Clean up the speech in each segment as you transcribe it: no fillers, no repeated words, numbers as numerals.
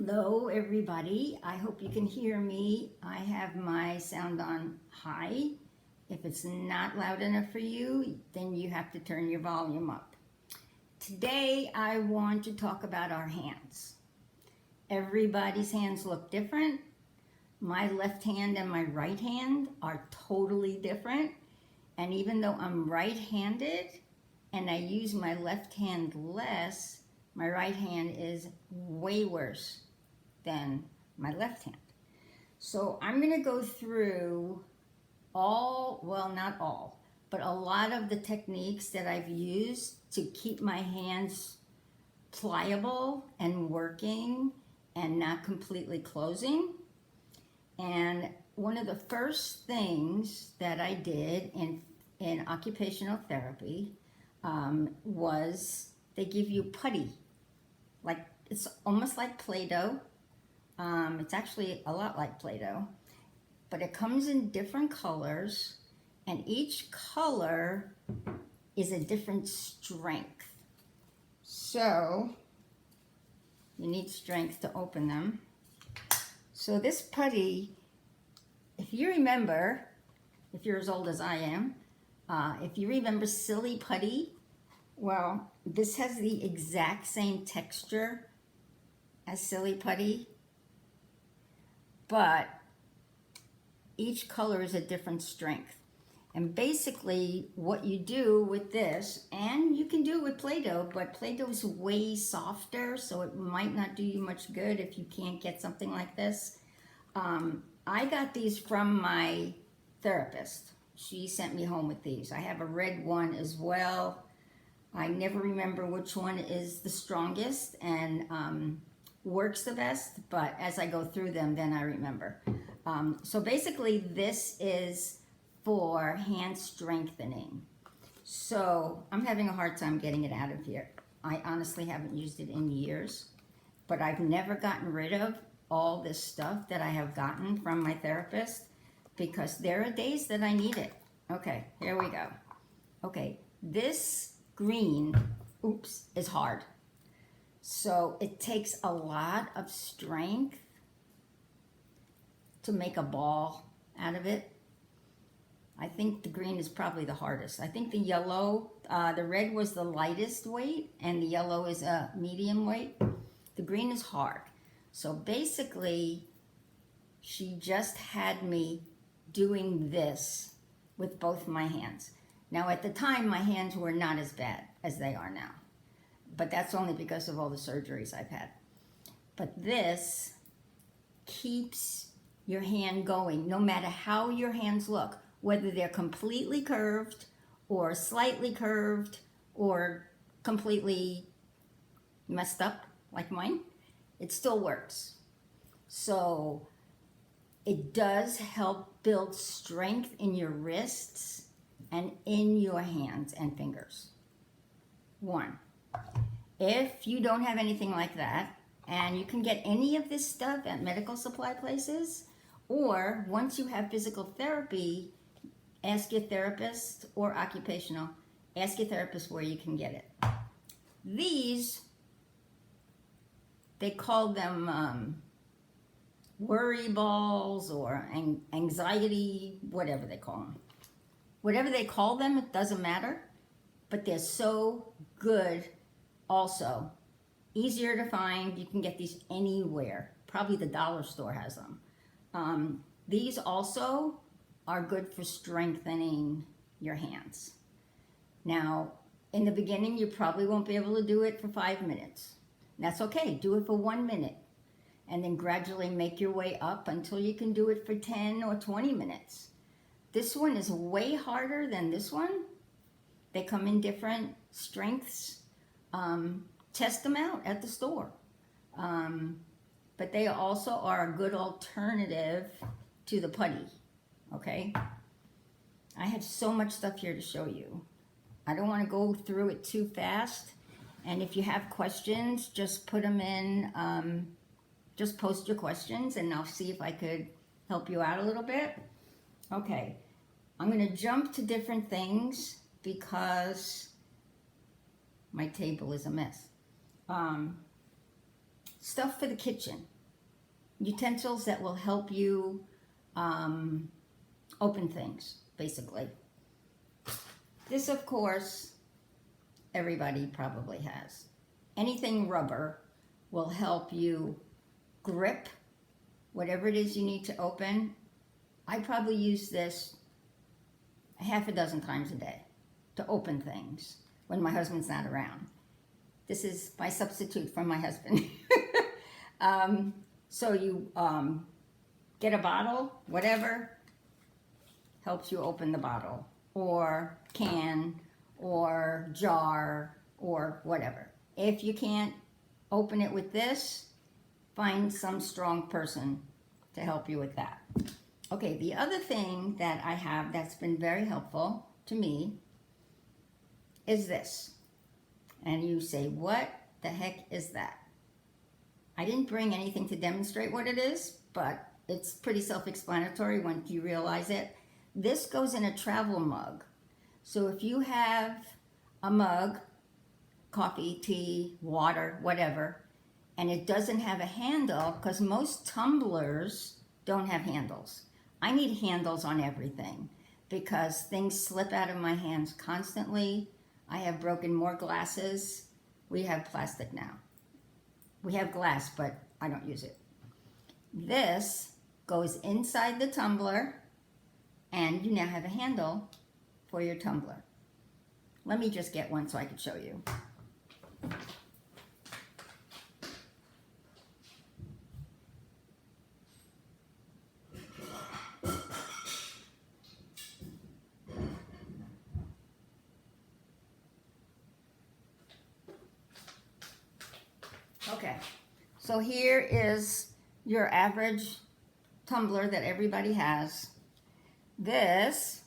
Hello everybody, I hope you can hear me. I have my sound on high. If it's not loud enough for you, then you have to turn your volume up. Today I want to talk about our hands. Everybody's hands look different. My left hand and my right hand are totally different. And even though I'm right-handed and I use my left hand less, my right hand is way worse than my left hand. So I'm going to go through not all, but a lot of the techniques that I've used to keep my hands pliable and working and not completely closing. And one of the first things that I did in occupational therapy was they give you putty. Like, it's almost like Play-Doh. It's actually a lot like Play-Doh, but it comes in different colors, and each color is a different strength. So you need strength to open them. So this putty, if you remember, if you're as old as I am, if you remember Silly Putty, well, this has the exact same texture as Silly Putty, but each color is a different strength. And basically what you do with this, and you can do it with Play-Doh, but Play-Doh is way softer, so it might not do you much good if you can't get something like this. I got these from my therapist. She sent me home with these. I have a red one as well. I never remember which one is the strongest and works the best, but as I go through them, then I remember. So basically this is for hand strengthening. So I'm having a hard time getting it out of here. I honestly haven't used it in years, but I've never gotten rid of all this stuff that I have gotten from my therapist because there are days that I need it. Okay, here we go. Okay, this green, is hard. So it takes a lot of strength to make a ball out of it. I think the green is probably the hardest. I think the yellow, the red was the lightest weight and the yellow is a medium weight. The green is hard. So basically, she just had me doing this with both my hands. Now at the time, my hands were not as bad as they are now, but that's only because of all the surgeries I've had. But this keeps your hand going no matter how your hands look, whether they're completely curved or slightly curved or completely messed up like mine, it still works. So it does help build strength in your wrists and in your hands and fingers. One, if you don't have anything like that, and you can get any of this stuff at medical supply places, or once you have physical therapy, ask your therapist, or occupational, ask your therapist where you can get it. These, they call them worry balls or anxiety, whatever they call them. Whatever they call them, it doesn't matter, but they're so good also. Easier to find, you can get these anywhere. Probably the dollar store has them. These also are good for strengthening your hands. Now, in the beginning, you probably won't be able to do it for 5 minutes. That's okay, do it for 1 minute. And then gradually make your way up until you can do it for 10 or 20 minutes. This one is way harder than this one. They come in different strengths. Test them out at the store. But they also are a good alternative to the putty, okay? I have so much stuff here to show you. I don't want to go through it too fast. And if you have questions, just put them in, just post your questions and I'll see if I could help you out a little bit. Okay, I'm going to jump to different things because my table is a mess. Stuff for the kitchen. utensils that will help you open things, basically. This, of course, everybody probably has. Anything rubber will help you grip whatever it is you need to open. I probably use this a half a dozen times a day to open things when my husband's not around. This is my substitute for my husband. So you get a bottle, whatever, helps you open the bottle, or can, or jar, or whatever. If you can't open it with this, find some strong person to help you with that. Okay, the other thing that I have that's been very helpful to me is this. And you say, what the heck is that? I didn't bring anything to demonstrate what it is, but it's pretty self-explanatory once you realize it. This goes in a travel mug. So if you have a mug, coffee, tea, water, whatever, and it doesn't have a handle, because most tumblers don't have handles. I need handles on everything because things slip out of my hands constantly. I have broken more glasses. We have plastic now. We have glass, but I don't use it. This goes inside the tumbler, and you now have a handle for your tumbler. Let me just get one so I can show you. Okay, so here is your average tumbler that everybody has. This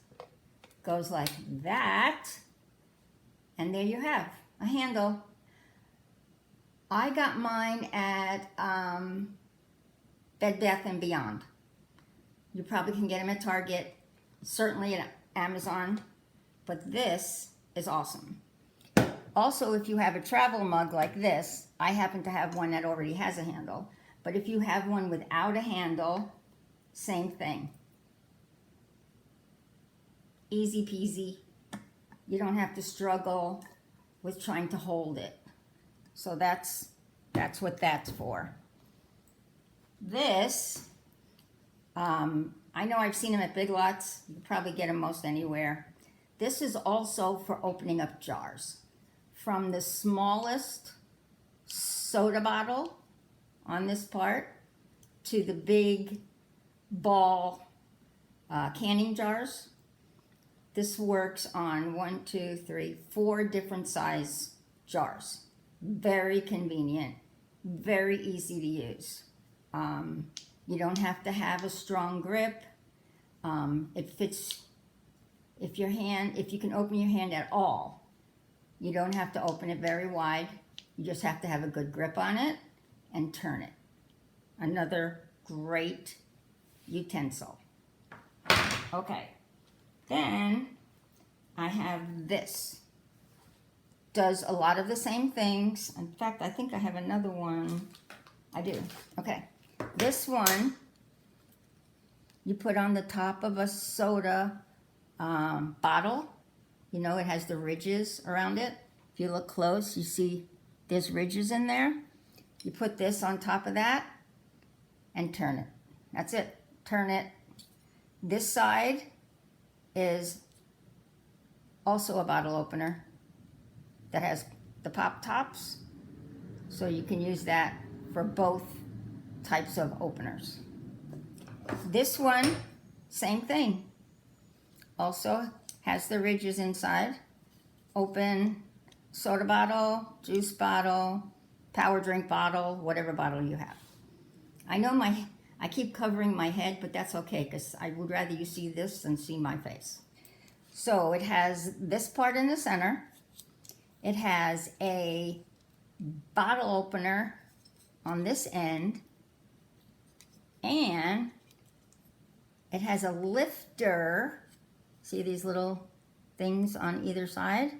goes like that, and there you have a handle. I got mine at Bed Bath & Beyond. You probably can get them at Target, certainly at Amazon, but this is awesome. Also, if you have a travel mug like this, I happen to have one that already has a handle, but if you have one without a handle, same thing. Easy peasy. You don't have to struggle with trying to hold it. So that's what that's for. This, I know I've seen them at Big Lots. You probably get them most anywhere. This is also for opening up jars. From the smallest soda bottle on this part to the big ball canning jars. This works on 4 different size jars. Very convenient, very easy to use. You don't have to have a strong grip. It fits if you can open your hand at all. You don't have to open it very wide. You just have to have a good grip on it and turn it. Another great utensil. Okay, then I have this. Does a lot of the same things. In fact, I think I have another one. I do. Okay, this one you put on the top of a soda bottle. You know, it has the ridges around it. If you look close, you see there's ridges in there. You put this on top of that and turn it. That's it. Turn it. This side is also a bottle opener that has the pop tops. So you can use that for both types of openers. This one, same thing. Also has the ridges inside. Open soda bottle, juice bottle, power drink bottle, whatever bottle you have. I know I keep covering my head, but that's okay because I would rather you see this than see my face. So it has this part in the center. It has a bottle opener on this end, and it has a lifter. See these little things on either side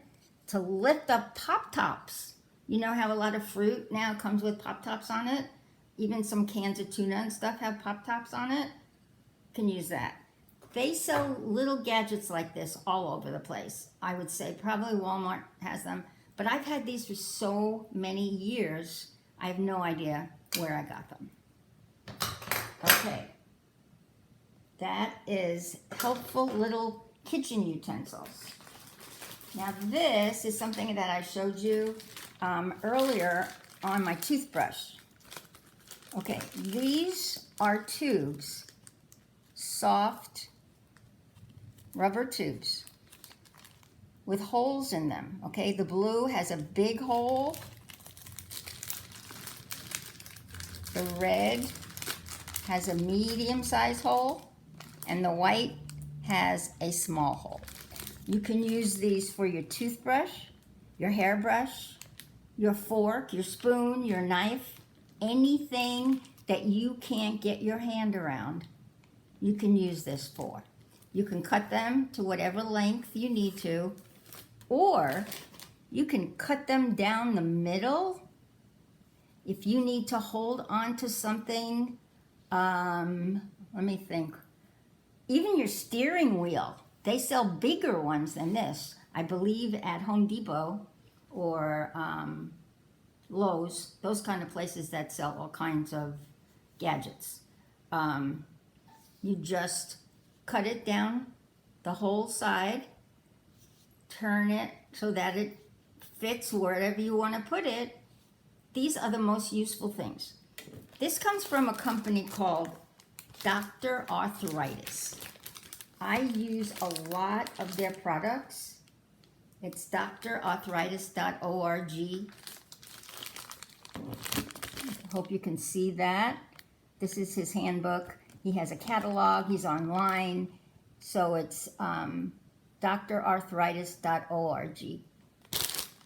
to lift up pop tops. You know how a lot of fruit now comes with pop tops on it? even some cans of tuna and stuff have pop tops on it. Can use that. They sell little gadgets like this all over the place. I would say probably Walmart has them, but I've had these for so many years, I have no idea where I got them. Okay, that is helpful little kitchen utensils. Now this is something that I showed you earlier on my toothbrush. Okay, these are tubes, soft rubber tubes with holes in them. Okay, the blue has a big hole, the red has a medium-sized hole, and the white has a small hole. You can use these for your toothbrush, your hairbrush, your fork, your spoon, your knife, anything that you can't get your hand around, you can use this for. You can cut them to whatever length you need to, or you can cut them down the middle if you need to hold on to something. Let me think. Even your steering wheel, they sell bigger ones than this. I believe at Home Depot or Lowe's, those kind of places that sell all kinds of gadgets. You just cut it down the whole side, turn it so that it fits wherever you want to put it. These are the most useful things. This comes from a company called Dr. Arthritis. I use a lot of their products. It's drarthritis.org. Hope you can see that. This is his handbook. He has a catalog. He's online. So it's drarthritis.org.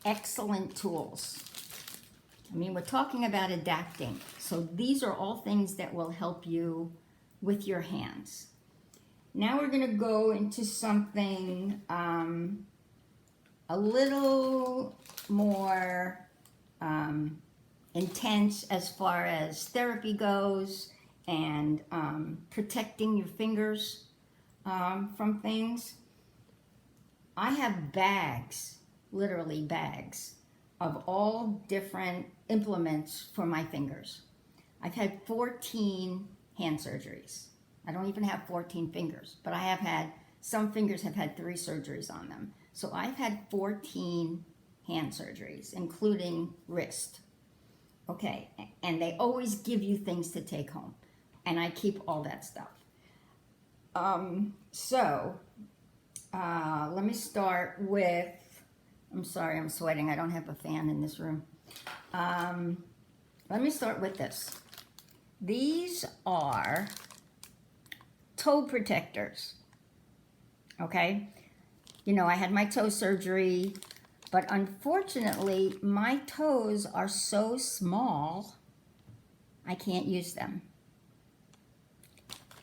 Excellent tools. I mean, we're talking about adapting. So these are all things that will help you with your hands. Now we're going to go into something a little more intense as far as therapy goes and protecting your fingers from things. I have bags, literally bags, of all different implements for my fingers. I've had 14 hand surgeries. I don't even have 14 fingers, but I have had, some fingers have had 3 surgeries on them. So I've had 14 hand surgeries, including wrist. Okay, and they always give you things to take home, and I keep all that stuff. Let me start with, I'm sorry, I'm sweating. I don't have a fan in this room. Let me start with this. These are toe protectors. Okay? You know, I had my toe surgery, but unfortunately, my toes are so small, I can't use them.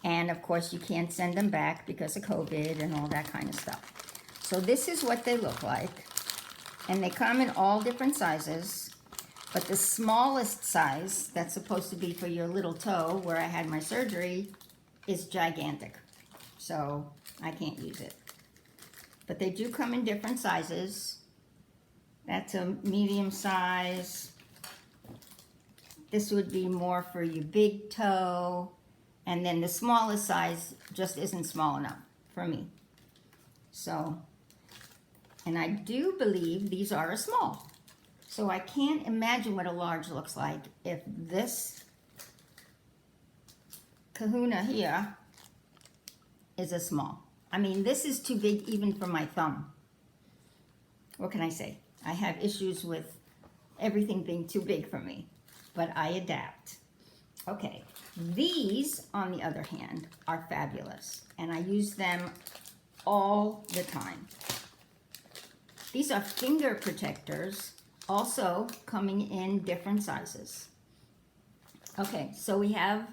And of course, you can't send them back because of COVID and all that kind of stuff. So this is what they look like. And they come in all different sizes. But the smallest size, that's supposed to be for your little toe, where I had my surgery, is gigantic. So I can't use it. But they do come in different sizes. That's a medium size. This would be more for your big toe. And then the smallest size just isn't small enough for me. So, and I do believe these are a small. So I can't imagine what a large looks like if this kahuna here is a small. I mean, this is too big even for my thumb. What can I say? I have issues with everything being too big for me, but I adapt. Okay, these, on the other hand, are fabulous, and I use them all the time. These are finger protectors, also coming in different sizes. Okay, so we have,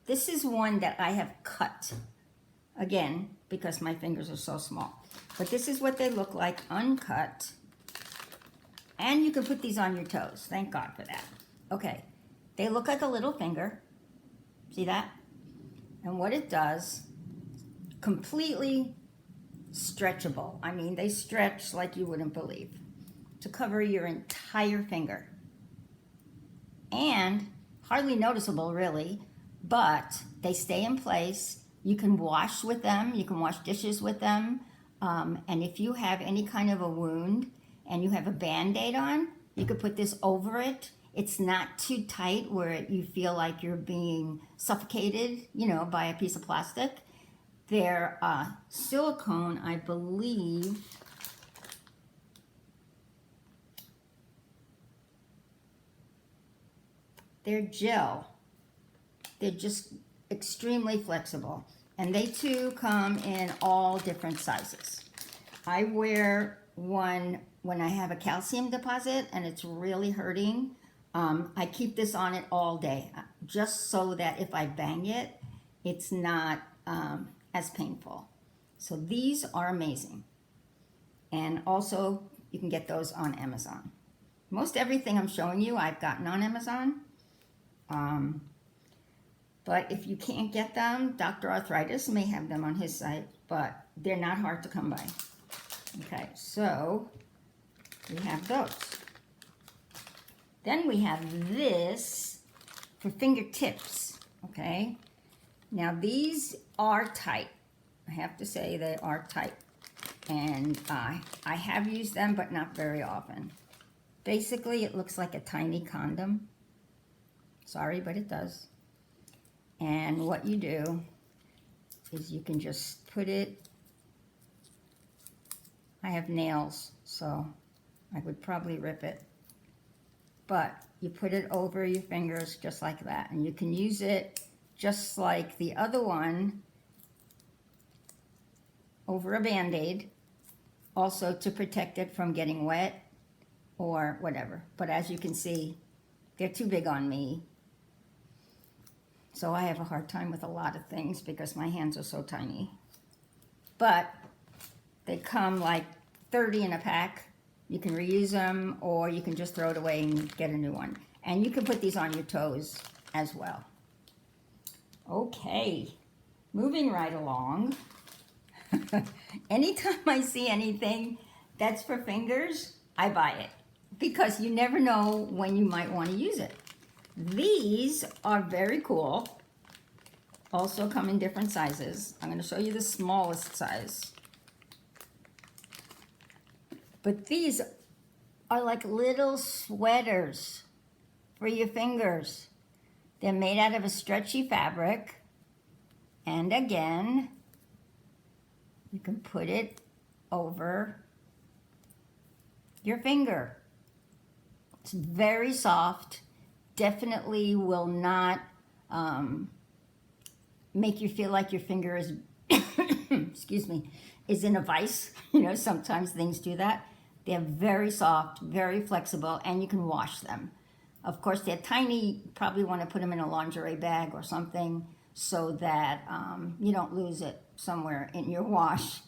this is one that I have cut, again, because my fingers are so small. But this is what they look like uncut, and you can put these on your toes. Thank God for that. Okay. They look like a little finger. See that? And what it does, completely stretchable. I mean, they stretch like you wouldn't believe, to cover your entire finger. And hardly noticeable, really, but they stay in place. You can wash with them. You can wash dishes with them. And if you have any kind of a wound and you have a Band-Aid on, you could put this over it. It's not too tight where you feel like you're being suffocated, by a piece of plastic. They're silicone, I believe. They're gel. They're just extremely flexible. And they too come in all different sizes. I wear one when I have a calcium deposit and it's really hurting. I keep this on it all day, just so that if I bang it, it's not as painful. So these are amazing. And also, you can get those on Amazon. Most everything I'm showing you, I've gotten on Amazon. But if you can't get them, Dr. Arthritis may have them on his site, but they're not hard to come by. Okay, so we have those. Then we have this for fingertips, okay? Now these are tight. I have to say they are tight. And I have used them, but not very often. Basically, it looks like a tiny condom. Sorry, but it does. And what you do is you can just put it, I have nails, so I would probably rip it. But you put it over your fingers just like that. And you can use it just like the other one over a Band-Aid, also to protect it from getting wet or whatever. But as you can see, they're too big on me. So I have a hard time with a lot of things because my hands are so tiny. But they come like 30 in a pack. You can reuse them, or you can just throw it away and get a new one. And you can put these on your toes as well. Okay, moving right along. Anytime I see anything that's for fingers, I buy it. Because you never know when you might want to use it. These are very cool. Also come in different sizes. I'm going to show you the smallest size. But these are like little sweaters for your fingers. They're made out of a stretchy fabric. And again, you can put it over your finger. It's very soft. Definitely will not make you feel like your finger is, excuse me, is in a vice. Sometimes things do that. They're very soft, very flexible, and you can wash them. Of course, they're tiny. You probably want to put them in a lingerie bag or something so that you don't lose it somewhere in your wash.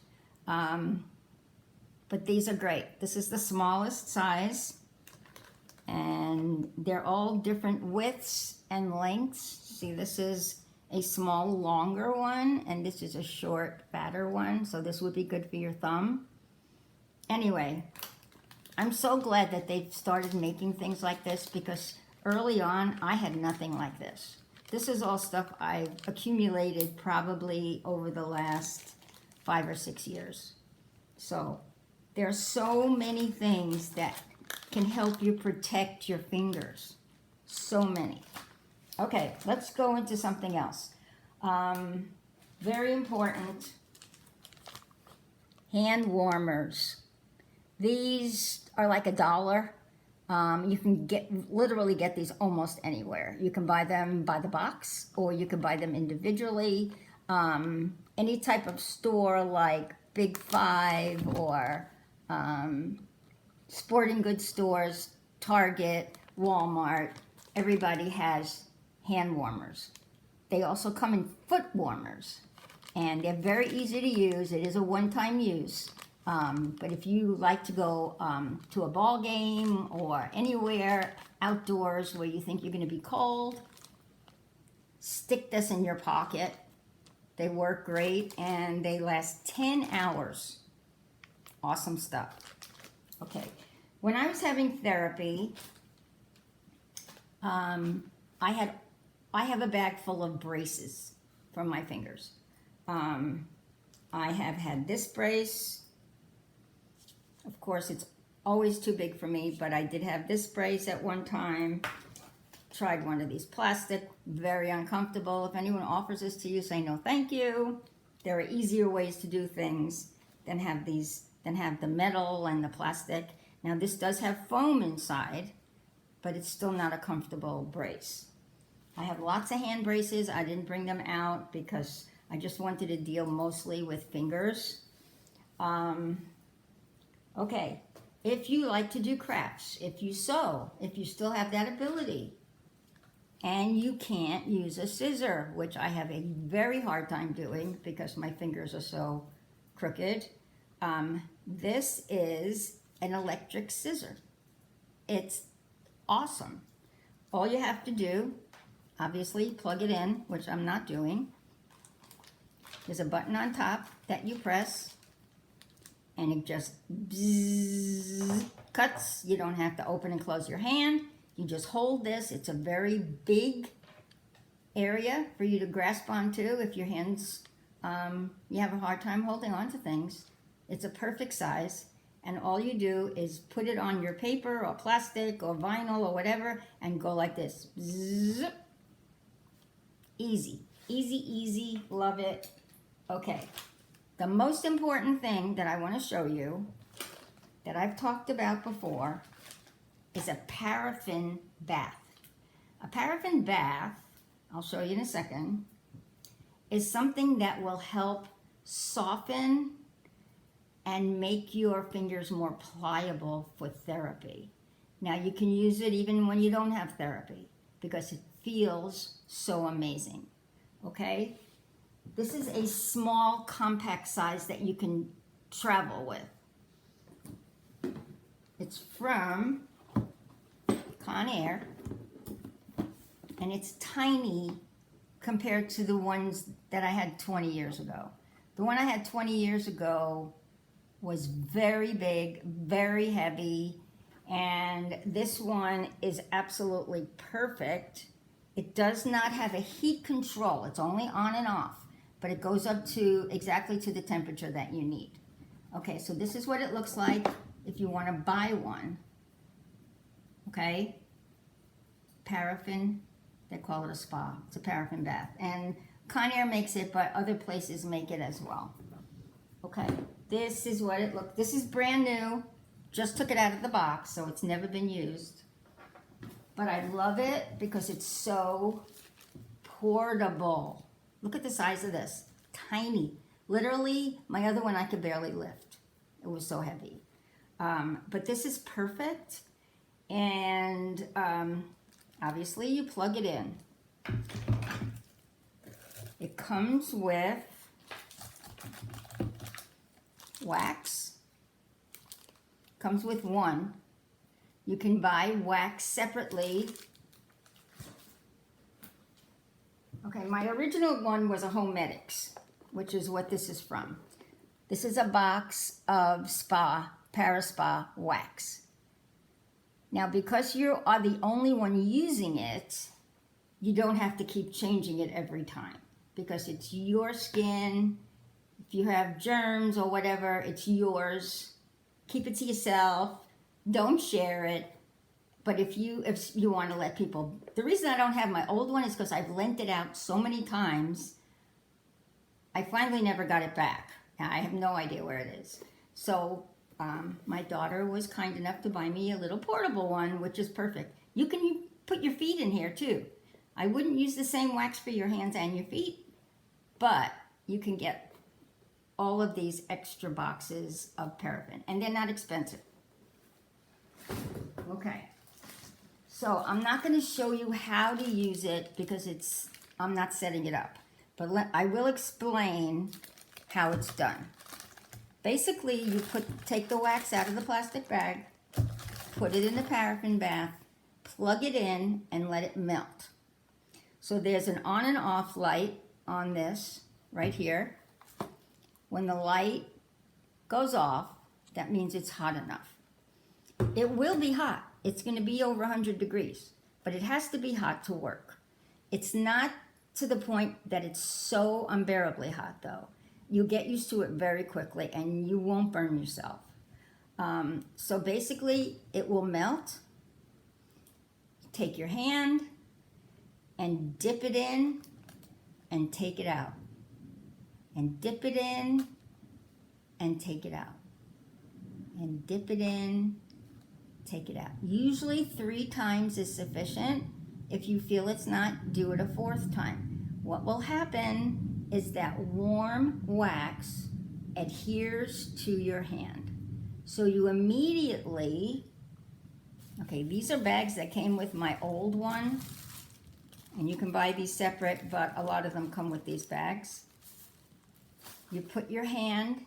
But these are great. This is the smallest size, and they're all different widths and lengths. See, this is a small, longer one, and this is a short, fatter one, so this would be good for your thumb. Anyway, I'm so glad that they've started making things like this, because early on, I had nothing like this. This is all stuff I've accumulated probably over the last 5 or 6 years. So there are so many things that can help you protect your fingers. So many. Okay, let's go into something else. Very important, hand warmers. These are like $1. You can literally get these almost anywhere. You can buy them by the box, or you can buy them individually. Any type of store like Big Five or sporting goods stores, Target, Walmart, everybody has hand warmers. They also come in foot warmers, and they're very easy to use. It is a one-time use. But if you like to go to a ball game or anywhere outdoors where you think you're going to be cold, stick this in your pocket. They work great and they last 10 hours. Awesome stuff. Okay, when I was having therapy, I have a bag full of braces from my fingers. I have had this brace. Of course, it's always too big for me, but I did have this brace at one time. Tried one of these plastic, very uncomfortable. If anyone offers this to you, say no thank you. There are easier ways to do things than have the metal and the plastic. Now this does have foam inside, but it's still not a comfortable brace. I have lots of hand braces. I didn't bring them out because I just wanted to deal mostly with fingers. Okay, if you like to do crafts, if you sew, if you still have that ability, and you can't use a scissor, which I have a very hard time doing because my fingers are so crooked, this is an electric scissor. It's awesome. All you have to do, obviously plug it in, which I'm not doing. There's a button on top that you press and it just bzzz, cuts. You don't have to open and close your hand. You just hold this. It's a very big area for you to grasp onto if your hands, you have a hard time holding on to things. It's a perfect size. And all you do is put it on your paper or plastic or vinyl or whatever and go like this. Bzzz. Easy, easy, easy. Love it. Okay. The most important thing that I want to show you that I've talked about before is a paraffin bath. A paraffin bath, I'll show you in a second, is something that will help soften and make your fingers more pliable for therapy. Now you can use it even when you don't have therapy because it feels so amazing. Okay? This is a small, compact size that you can travel with. It's from Conair, and it's tiny compared to the ones that I had 20 years ago. The one I had 20 years ago was very big, very heavy, and this one is absolutely perfect. It does not have a heat control. It's only on and off, but it goes up to exactly to the temperature that you need. Okay, so this is what it looks like if you want to buy one. Okay, paraffin, they call it a spa. It's a paraffin bath. And Conair makes it, but other places make it as well. Okay, this is what it looks. This is brand new. Just took it out of the box, so it's never been used. But I love it because it's so portable. Look at the size of this. Tiny. Literally, my other one I could barely lift. It was so heavy. But this is perfect. And obviously, you plug it in. It comes with wax. Comes with one. You can buy wax separately. Okay, my original one was a Homedics, which is what this is from. This is a box of Paraspa wax. Now, because you are the only one using it, you don't have to keep changing it every time because it's your skin. If you have germs or whatever, it's yours. Keep it to yourself. Don't share it. But if you want to let people, the reason I don't have my old one is because I've lent it out so many times. I finally never got it back. I have no idea where it is. So my daughter was kind enough to buy me a little portable one, which is perfect. You can put your feet in here too. I wouldn't use the same wax for your hands and your feet, but you can get all of these extra boxes of paraffin, and they're not expensive. Okay, so I'm not going to show you how to use it because I'm not setting it up, but I will explain how it's done. Basically, you take the wax out of the plastic bag, put it in the paraffin bath, plug it in, and let it melt. So there's an on and off light on this right here. When the light goes off, that means it's hot enough. It will be hot. It's going to be over 100 degrees, but it has to be hot to work. It's not to the point that it's so unbearably hot, though. You'll get used to it very quickly, and you won't burn yourself. So basically, it will melt. Take your hand and dip it in and take it out. And dip it in and take it out. And dip it in, take it out. Usually 3 times is sufficient. If you feel it's not, do it a 4th time. What will happen is that warm wax adheres to your hand. So you immediately, okay, these are bags that came with my old one, and you can buy these separate, but a lot of them come with these bags. You put your hand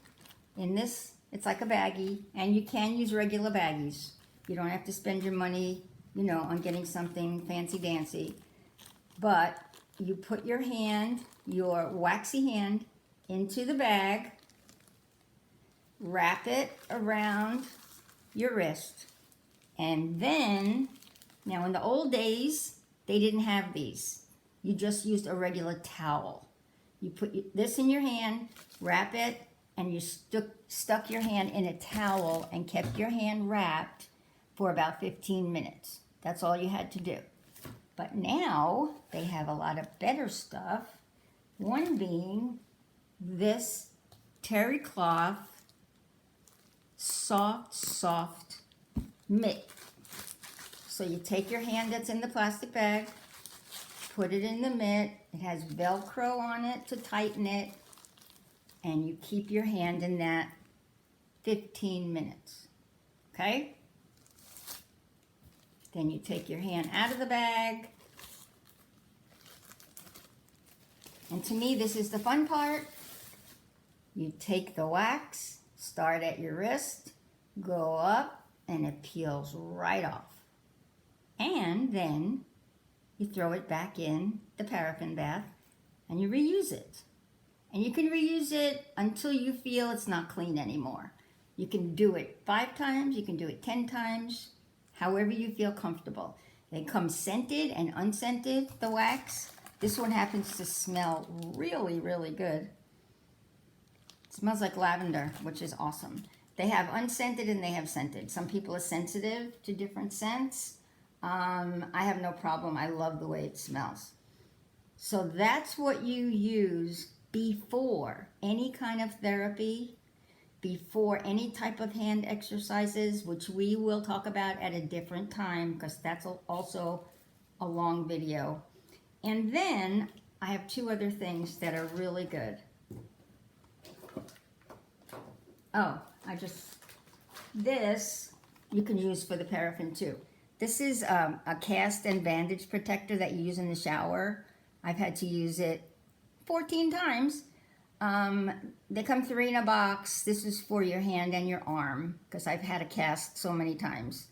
in this, it's like a baggie, and you can use regular baggies. You don't have to spend your money, on getting something fancy-dancy. But you put your hand, your waxy hand, into the bag, wrap it around your wrist, and then, now in the old days, they didn't have these. You just used a regular towel. You put this in your hand, wrap it, and you stuck your hand in a towel and kept your hand wrapped for about 15 minutes. That's all you had to do. But now they have a lot of better stuff. One being this terry cloth, soft mitt. So you take your hand that's in the plastic bag, put it in the mitt. It has Velcro on it to tighten it, and you keep your hand in that 15 minutes, okay? Then you take your hand out of the bag. And to me, this is the fun part. You take the wax, start at your wrist, go up, and it peels right off. And then you throw it back in the paraffin bath and you reuse it. And you can reuse it until you feel it's not clean anymore. You can do it 5 times, you can do it 10 times, however you feel comfortable. They come scented and unscented, the wax. This one happens to smell really, really good. It smells like lavender, which is awesome. They have unscented and they have scented. Some people are sensitive to different scents. I have no problem. I love the way it smells. So that's what you use before any kind of therapy, before any type of hand exercises, which we will talk about at a different time because that's also a long video. And then I have 2 other things that are really good. Oh, this you can use for the paraffin too. This is a cast and bandage protector that you use in the shower. I've had to use it 14 times. They come 3 in a box. This is for your hand and your arm because I've had a cast so many times.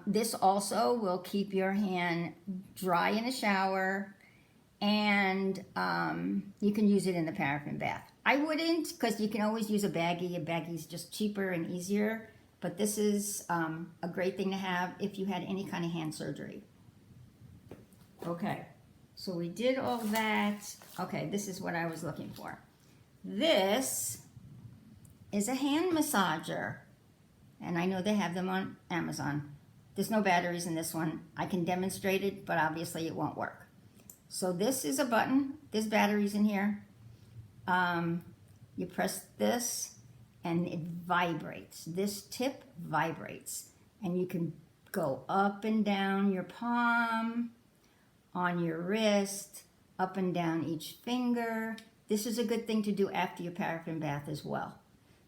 This also will keep your hand dry in a shower, and you can use it in the paraffin bath. I wouldn't, because you can always use a baggie. A baggie's just cheaper and easier, but this is a great thing to have if you had any kind of hand surgery. Okay, so we did all that. Okay, this is what I was looking for. This is a hand massager, and I know they have them on Amazon. There's no batteries in this one. I can demonstrate it, but obviously it won't work. So this is a button. There's batteries in here. You press this and it vibrates. This tip vibrates, and you can go up and down your palm, on your wrist, up and down each finger. This is a good thing to do after your paraffin bath as well,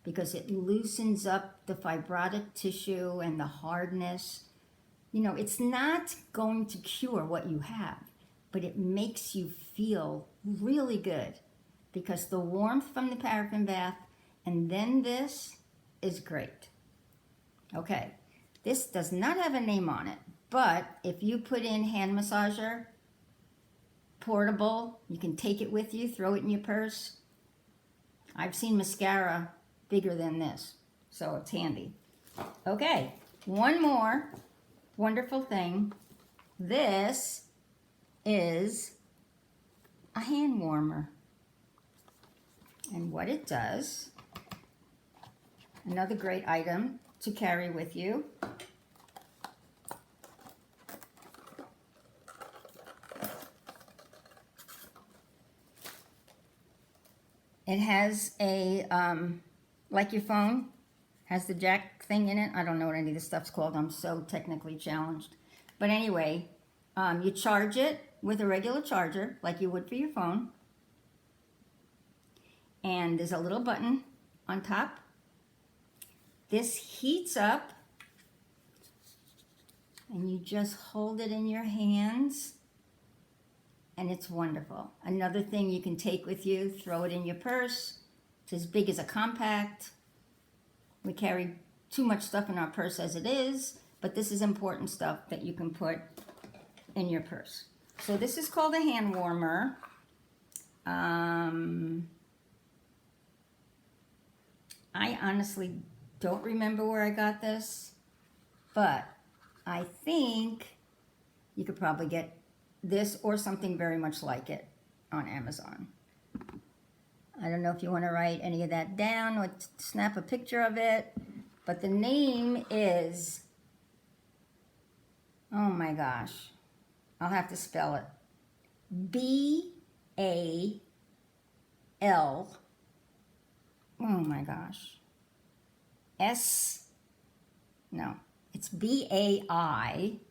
because it loosens up the fibrotic tissue and the hardness. It's not going to cure what you have, but it makes you feel really good, because the warmth from the paraffin bath And then this is great. Okay, this does not have a name on it, but if you put in hand massager, portable, you can take it with you, throw it in your purse. I've seen mascara bigger than this, so it's handy. Okay, one more wonderful thing. This is a hand warmer. And what it does, another great item to carry with you. It has a, like your phone, has the jack thing in it. I don't know what any of this stuff's called. I'm so technically challenged. But anyway, you charge it with a regular charger, like you would for your phone. And there's a little button on top. This heats up, and you just hold it in your hands, and it's wonderful. Another thing you can take with you, throw it in your purse. It's as big as a compact. We carry too much stuff in our purse as it is, but this is important stuff that you can put in your purse. So this is called a hand warmer. I honestly don't remember where I got this, but I think you could probably get this or something very much like it on Amazon. I don't know if you want to write any of that down or snap a picture of it, but the name is, oh my gosh, I'll have to spell it. B-A-L, oh my gosh, it's B-A-I-S-I-D-A-L.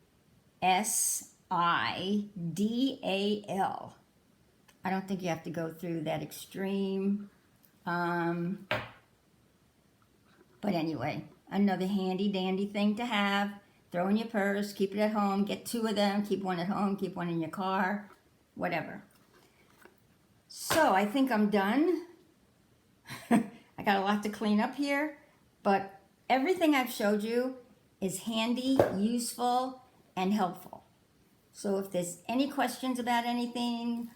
I don't think you have to go through that extreme. But anyway, another handy dandy thing to have. Throw in your purse, keep it at home, get 2 of them, keep one at home, keep one in your car, whatever. So I think I'm done. I got a lot to clean up here, but everything I've showed you is handy, useful, and helpful. So if there's any questions about anything,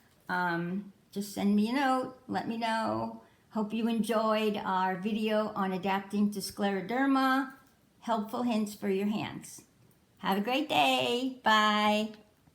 just send me a note, let me know. Hope you enjoyed our video on adapting to scleroderma, helpful hints for your hands. Have a great day. Bye.